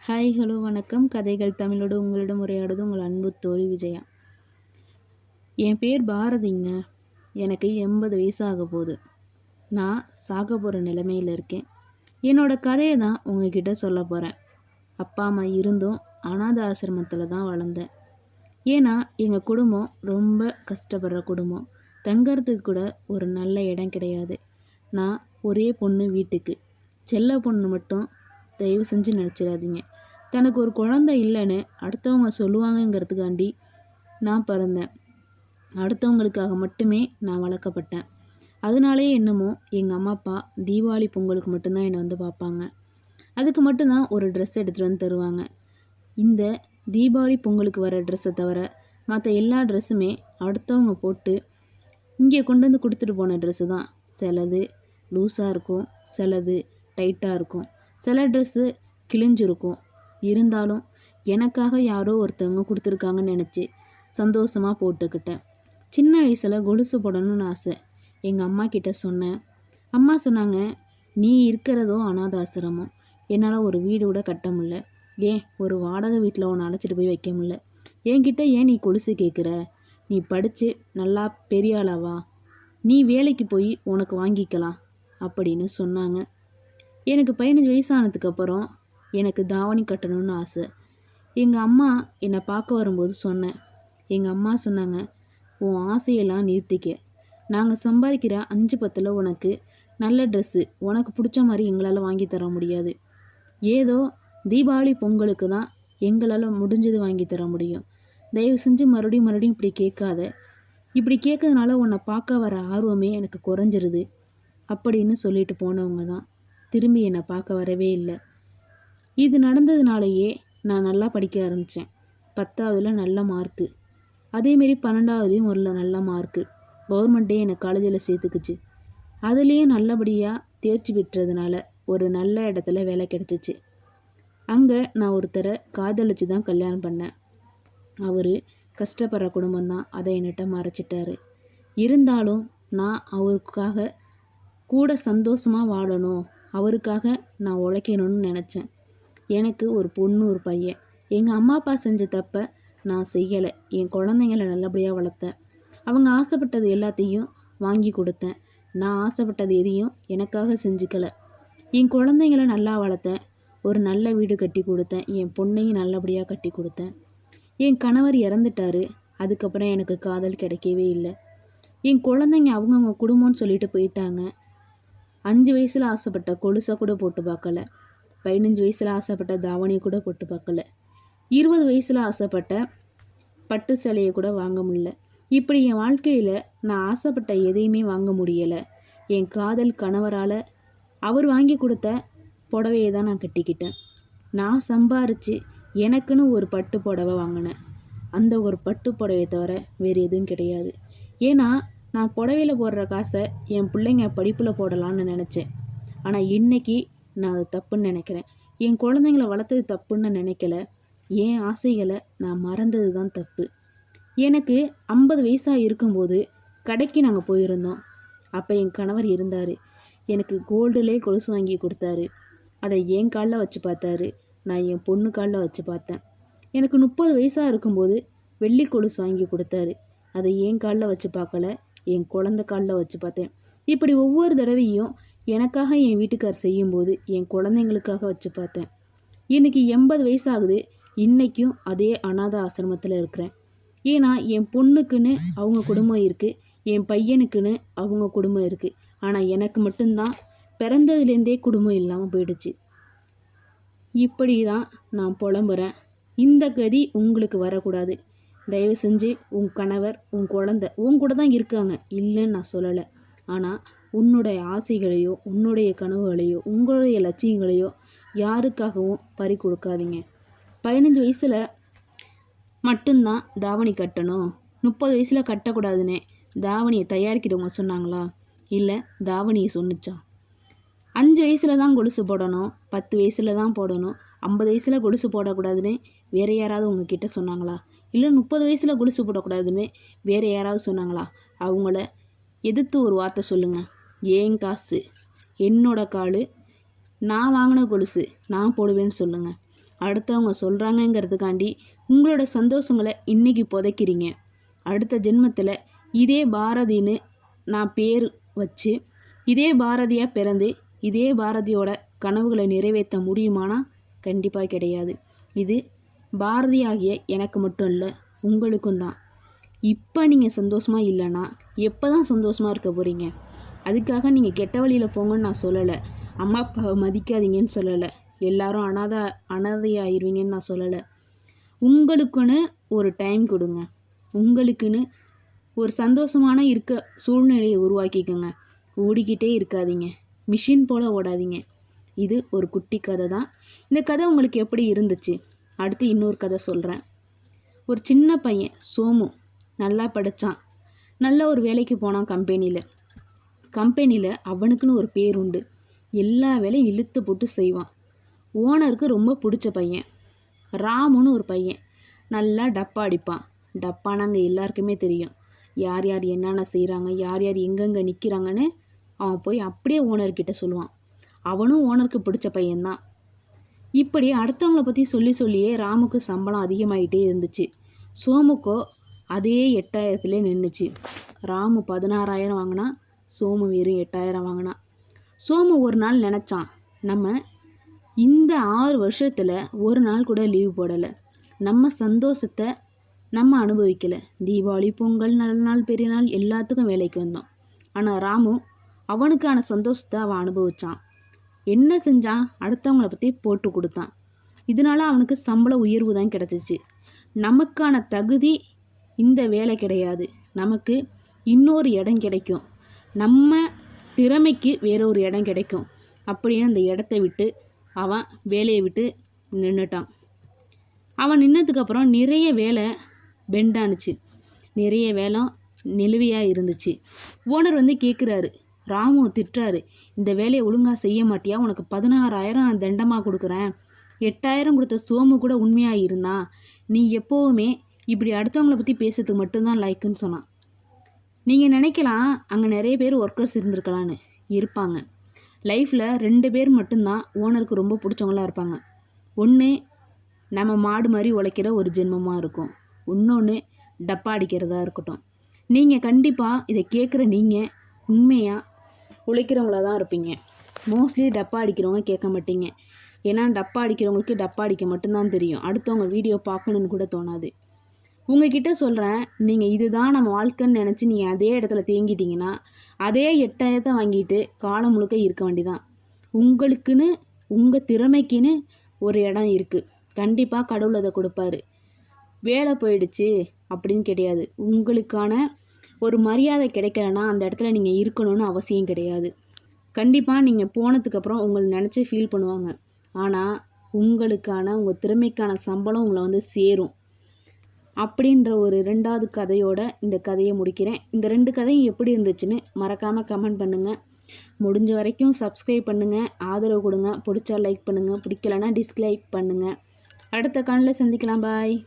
Hi hello வணக்கம். கதைகள் தமிழோடு உங்களிடம் உரையாடுவது உங்கள் அன்பு தோழி விஜயா. என் பேர் பாரதிங்க. எனக்கு 80 வயசாக போகுது. நான் சாக போகிற நிலைமையில் இருக்கேன். என்னோடய கதையை தான் உங்ககிட்ட சொல்ல போகிறேன். அப்பா அம்மா இருந்தும் அனாதை ஆசிரமத்தில் தான் வளர்ந்தேன். ஏன்னா எங்கள் குடும்பம் ரொம்ப கஷ்டப்படுற குடும்பம். தங்கறதுக்கு கூட ஒரு நல்ல இடம் கிடையாது. நான் ஒரே பொண்ணு வீட்டுக்கு. செல்ல பொண்ணு மட்டும் தயவு செஞ்சு நினச்சிடாதீங்க. தனக்கு ஒரு குழந்தை இல்லைன்னு அடுத்தவங்க சொல்லுவாங்கங்கிறதுக்காண்டி நான் பிறந்தேன். அடுத்தவங்களுக்காக மட்டுமே நான் வளர்க்கப்பட்டேன். அதனாலே என்னமோ எங்கள் அம்மா அப்பா தீபாவளி பொங்கலுக்கு மட்டும்தான் என்னை வந்து பார்ப்பாங்க. அதுக்கு மட்டும்தான் ஒரு ட்ரெஸ் எடுத்துகிட்டு வந்து தருவாங்க. இந்த தீபாவளி பொங்கலுக்கு வர ட்ரெஸ்ஸை தவிர மற்ற எல்லா ட்ரெஸ்ஸுமே அடுத்தவங்க போட்டு இங்கே கொண்டு வந்து கொடுத்துட்டு போன ட்ரெஸ்ஸு தான். சிலது லூஸாக இருக்கும், சிலது டைட்டாக இருக்கும், சில ட்ரெஸ்ஸு கிழிஞ்சிருக்கும். இருந்தாலும் எனக்காக யாரோ ஒருத்தவங்க கொடுத்துருக்காங்கன்னு நினச்சி சந்தோஷமாக போட்டுக்கிட்டேன். சின்ன வயசில் கொலுசு போடணும்னு ஆசை. எங்கள் அம்மா கிட்ட சொன்னேன். அம்மா சொன்னாங்க, நீ இருக்கிறதோ அனாதாசிரமம், என்னால் ஒரு வீடு கூட கட்ட முடியல, ஏன் ஒரு வாடகை வீட்டில் உன்னை அழைச்சிட்டு போய் வைக்க முடியல, என்கிட்ட ஏன் நீ கொலுசு கேட்குற, நீ படித்து நல்லா பெரிய ஆளாவா, நீ வேலைக்கு போய் உனக்கு வாங்கிக்கலாம் அப்படின்னு சொன்னாங்க. எனக்கு 15 வயசானதுக்கப்புறம் எனக்கு தாவணி கட்டணும்னு ஆசை. எங்கள் அம்மா என்னை பார்க்க வரும்போது சொன்னேன். எங்கள் அம்மா சொன்னாங்க, உன் ஆசையெல்லாம் நிறுத்திக்க, நாங்கள் சம்பாதிக்கிற 5-10 உனக்கு நல்ல ட்ரெஸ்ஸு உனக்கு பிடிச்ச மாதிரி எங்களால் வாங்கி தர முடியாது. ஏதோ தீபாவளி பொங்கலுக்கு தான் எங்களால் முடிஞ்சது வாங்கி தர முடியும். தயவு செஞ்சு மறுபடியும் இப்படி கேட்காத. இப்படி கேட்கறதுனால உன்னை பார்க்க வர ஆர்வமே எனக்கு குறைஞ்சிருது அப்படின்னு சொல்லிட்டு போனவங்க தான் திரும்பி என்னை பார்க்க வரவே இல்லை. இது நடந்ததுனாலேயே நான் நல்லா படிக்க ஆரம்பித்தேன். 10ஆவதுல நல்ல மார்க்கு, அதேமாரி 12ஆவதுலேயும் ஒரு நல்ல மார்க்கு. கவர்மெண்ட்டே என்னை காலேஜில் சேர்த்துக்குச்சு. அதுலேயும் நல்லபடியாக தேர்ச்சி பெற்றதுனால ஒரு நல்ல இடத்துல வேலை கிடச்சிச்சு. அங்கே நான் ஒருத்தரை காதலிச்சு தான் கல்யாணம் பண்ணேன். அவர் கஷ்டப்படுற குடும்பம்தான், அதை என்கிட்ட மறைச்சிட்டாரு. இருந்தாலும் நான் அவருக்காக கூட சந்தோஷமாக வாழணும், அவருக்காக நான் உழைக்கணும்னு நினச்சேன். எனக்கு ஒரு பொண்ணு ஒரு பையன். எங்கள் அம்மா அப்பா செஞ்ச தப்பை நான் செய்யலை. என் குழந்தைங்களை நல்லபடியாக வளர்த்தேன். அவங்க ஆசைப்பட்டது எல்லாத்தையும் வாங்கி கொடுத்தேன். நான் ஆசைப்பட்டது எதையும் எனக்காக செஞ்சுக்கலை. என் குழந்தைங்களை நல்லா வளர்த்தேன். ஒரு நல்ல வீடு கட்டி கொடுத்தேன். என் பொண்ணையும் நல்லபடியாக கட்டி கொடுத்தேன். என் கணவர் இறந்துட்டார். அதுக்கப்புறம் எனக்கு காதல் கிடைக்கவே இல்லை. என் குழந்தைங்க அவங்கவுங்க குடும்பம்னு சொல்லிட்டு போயிட்டாங்க. 5 வயசில் ஆசைப்பட்ட கொலுசை கூட போட்டு பார்க்கல. 15 வயசில் ஆசைப்பட்ட தாவணியை கூட போட்டு பார்க்கல. 20 வயசில் ஆசைப்பட்ட பட்டு சேலையை கூட வாங்க முடியல. இப்படி என் வாழ்க்கையில் நான் ஆசைப்பட்ட எதையுமே வாங்க முடியலை. என் காதல் கணவரால் அவர் வாங்கி கொடுத்த புடவையை தான் நான் கட்டிக்கிட்டேன். நான் சம்பாரித்து எனக்குன்னு ஒரு பட்டு புடவை வாங்கினேன். அந்த ஒரு பட்டு புடவையை தவிர வேறு எதுவும் கிடையாது. ஏன்னா நான் புடவையில் போடுற காசை என் பிள்ளைங்க படிப்பில் போடலான்னு நினச்சேன். ஆனால் இன்றைக்கி நான் அது தப்புன்னு நினைக்கிறேன். என் குழந்தைங்கள வளர்த்தது தப்புன்னு நினைக்கல. என் ஆசைகளை நான் மறந்தது தான் தப்பு. எனக்கு 50 வயசாக இருக்கும்போது கடைக்கு நாங்கள் போயிருந்தோம். அப்போ என் கணவர் இருந்தார். எனக்கு கோல்டுலேயே கொலுசு வாங்கி கொடுத்தாரு. அதை என் காலில் வச்சு பார்த்தாரு, நான் என் பொண்ணு காலில் வச்சு பார்த்தேன். எனக்கு 30 வயசாக இருக்கும்போது வெள்ளி கொலுசு வாங்கி கொடுத்தாரு. அதை என் காலில் வச்சு பார்க்கல, என் குழந்தை காலில் வச்சு பார்த்தேன். இப்படி ஒவ்வொரு தடவையும் எனக்காக என் வீட்டுக்கார் செய்யும்போது என் குழந்தைங்களுக்காக வச்சு பார்த்தேன். இன்றைக்கி 80 வயசாகுது. இன்றைக்கும் அதே அனாத ஆசிரமத்தில் இருக்கிறேன். ஏன்னா என் பொண்ணுக்குன்னு அவங்க குடும்பம் இருக்குது, என் பையனுக்குன்னு அவங்க குடும்பம் இருக்குது. ஆனால் எனக்கு மட்டும்தான் பிறந்ததுலேருந்தே குடும்பம் இல்லாமல் போயிடுச்சு. இப்படி தான் நான் புலம்புறேன். இந்த கதி உங்களுக்கு வரக்கூடாது. தயவு செஞ்சு உன் கணவர் உன் குழந்தை உன் கூட தான் இருக்காங்க, இல்லைன்னு நான் சொல்லலை. ஆனால் உன்னுடைய ஆசைகளையோ உன்னுடைய கனவுகளையோ உங்களுடைய லட்சியங்களையோ யாருக்காகவும் பறி கொடுக்காதீங்க. 15 வயசில் மட்டும்தான் தாவணி கட்டணும், 30 வயசில் கட்டக்கூடாதுன்னு தாவணியை தயாரிக்கிறவங்க சொன்னாங்களா? இல்லை, தாவணியை சொன்னிச்சா? 5 வயசில் தான் கொலுசு போடணும், 10 வயசில் தான் போடணும், 50 வயசில் கொலுசு போடக்கூடாதுன்னு வேறு யாராவது உங்ககிட்ட சொன்னாங்களா? இல்லை 30 வயசில் கொலுசு போடக்கூடாதுன்னு வேறு யாராவது சொன்னாங்களா? அவங்கள எதிர்த்து ஒரு வார்த்தை சொல்லுங்கள். ஏன் காசு, என்னோட கால், நான் வாங்கின கொலுசு நான் போடுவேன்னு சொல்லுங்கள். அடுத்தவங்க சொல்கிறாங்கங்கிறதுக்காண்டி உங்களோட சந்தோஷங்களை இன்றைக்கி புதைக்கிறீங்க. அடுத்த ஜென்மத்தில் இதே பாரதின்னு நான் பேர் வச்சு இதே பாரதியாக பிறந்து இதே பாரதியோட கனவுகளை நிறைவேற்ற முடியுமானா கண்டிப்பாக கிடையாது. இது பாரதியாகிய எனக்கு மட்டும் இல்லை, உங்களுக்கும் தான். இப்போ நீங்கள் சந்தோஷமாக இல்லைன்னா எப்போ தான் சந்தோஷமாக இருக்க போகிறீங்க? அதுக்காக நீங்கள் கெட்ட வழியில் போங்கன்னு நான் சொல்லலை, அம்மா அப்பா மதிக்காதீங்கன்னு சொல்லலை, எல்லாரும் அனாதையாயிருவீங்கன்னு நான் சொல்லலை. உங்களுக்குன்னு ஒரு டைம் கொடுங்க. உங்களுக்குன்னு ஒரு சந்தோஷமான இருக்க சூழ்நிலையை உருவாக்கிக்கோங்க. ஓடிக்கிட்டே இருக்காதீங்க, மிஷின் போல் ஓடாதீங்க. இது ஒரு குட்டி கதை தான். இந்த கதை உங்களுக்கு எப்படி இருந்துச்சு? அடுத்து இன்னொரு கதை சொல்கிறேன். ஒரு சின்ன பையன் சோமு நல்லா படித்தான், நல்ல ஒரு வேலைக்கு போனான் கம்பெனியில் அவனுக்குன்னு ஒரு பேர் உண்டு. எல்லா வேலையும் இழுத்து போட்டு செய்வான். ஓனருக்கு ரொம்ப பிடிச்ச பையன். ராமுன்னு ஒரு பையன் நல்லா டப்பா அடிப்பான். டப்பானாங்க எல்லாருக்குமே தெரியும், யார் யார் என்னென்ன செய்கிறாங்க, யார் யார் எங்கெங்கே நிற்கிறாங்கன்னு அவன் போய் அப்படியே ஓனர்கிட்ட சொல்லுவான். அவனும் ஓனருக்கு பிடிச்ச பையன்தான். இப்படி அடுத்தவங்கள பற்றி சொல்லியே ராமுக்கு சம்பளம் அதிகமாகிட்டே இருந்துச்சு. சோமுக்கோ அதே 8000 நின்றுச்சு. ராமு 16,000 வாங்கினா, சோமு வெறும் 8,000 வாங்கினான். சோமு ஒரு நாள் நினச்சான், நம்ம இந்த 6 வருஷத்தில் ஒரு நாள் கூட லீவ் போடலை, நம்ம சந்தோஷத்தை நம்ம அனுபவிக்கலை. தீபாவளி, பொங்கல், நல்ல நாள், பெரிய நாள் எல்லாத்துக்கும் வேலைக்கு வந்தோம். ஆனால் ராமு அவனுக்கான சந்தோஷத்தை அவன் அனுபவித்தான். என்ன செஞ்சான்? அடுத்தவங்களை பற்றி போட்டு கொடுத்தான். இதனால் அவனுக்கு சம்பள உயர்வு தான் கிடச்சிச்சு. நமக்கான தகுதி இந்த வேலை கிடையாது, நமக்கு இன்னொரு இடம் கிடைக்கும், நம்ம திறமைக்கு வேறொரு இடம் கிடைக்கும் அப்படின்னு அந்த இடத்த விட்டு அவன் வேலையை விட்டு நின்றுட்டான். அவன் நின்னதுக்கப்புறம் நிறைய வேலை பெண்டானுச்சு, நிறைய வேலை நிலுவையாக இருந்துச்சு. ஓனர் வந்து கேட்குறாரு, ராமு திட்டுறாரு, இந்த வேலையை ஒழுங்காக செய்ய மாட்டியா? உனக்கு 16,000 நான் தண்டமாக கொடுக்குறேன். 8,000 கொடுத்த சோமு கூட உண்மையாக இருந்தான். நீ எப்போவுமே இப்படி அடுத்தவங்களை பற்றி பேசுறதுக்கு மட்டும்தான் லைக்குன்னு சொன்னான். நீங்கள் நினைக்கலாம் அங்கே நிறைய பேர் ஒர்க்கர்ஸ் இருந்திருக்கலான்னு. இருப்பாங்க. லைஃப்பில் 2 பேர் மட்டும்தான் ஓனருக்கு ரொம்ப பிடிச்சவங்களாக இருப்பாங்க. ஒன்று நம்ம மாடு மாதிரி உழைக்கிற ஒரு ஜென்மமாக இருக்கும், இன்னொன்று டப்பா அடிக்கிறதா இருக்கட்டும். நீங்கள் கண்டிப்பாக இதை கேட்குற நீங்கள் உண்மையாக உழைக்கிறவங்களா தான் இருப்பீங்க. மோஸ்ட்லி டப்பா அடிக்கிறவங்க கேட்க மாட்டீங்க. ஏன்னா டப்பா அடிக்கிறவங்களுக்கு டப்பா அடிக்க மட்டும்தான் தெரியும், அடுத்தவங்க வீடியோ பார்க்கணுன்னு கூட தோணாது. உங்ககிட்ட சொல்கிறேன், நீங்கள் இதுதான் நம்ம வாழ்க்கைன்னு நினச்சி நீங்கள் அதே இடத்துல தேங்கிட்டீங்கன்னா அதே 8,000 வாங்கிட்டு காலம் முழுக்க இருக்க வேண்டிதான். உங்களுக்குன்னு உங்கள் திறமைக்குன்னு ஒரு இடம் இருக்குது, கண்டிப்பாக கடவுள் அதை கொடுப்பாரு. வேலை போயிடுச்சு அப்படின்னு கிடையாது, உங்களுக்கான ஒரு மரியாதை கிடைக்கலன்னா அந்த இடத்துல நீங்கள் இருக்கணும்னு அவசியம் கிடையாது. கண்டிப்பாக நீங்கள் போனதுக்கப்புறம் உங்களை நினச்சி ஃபீல் பண்ணுவாங்க. ஆனால் உங்களுக்கான உங்கள் திறமைக்கான சம்பளம் உங்களை வந்து சேரும் அப்படின்ற ஒரு 2வது கதையோட இந்த கதையை முடிக்கிறேன். இந்த 2 கதையும் எப்படி இருந்துச்சுன்னு மறக்காமல் கமெண்ட் பண்ணுங்கள். முடிஞ்ச வரைக்கும் சப்ஸ்கிரைப் பண்ணுங்கள், ஆதரவு கொடுங்க. பிடிச்சா லைக் பண்ணுங்கள், பிடிக்கலன்னா டிஸ்லைக் பண்ணுங்கள். அடுத்த காணொளியில் சந்திக்கலாம். பாய்.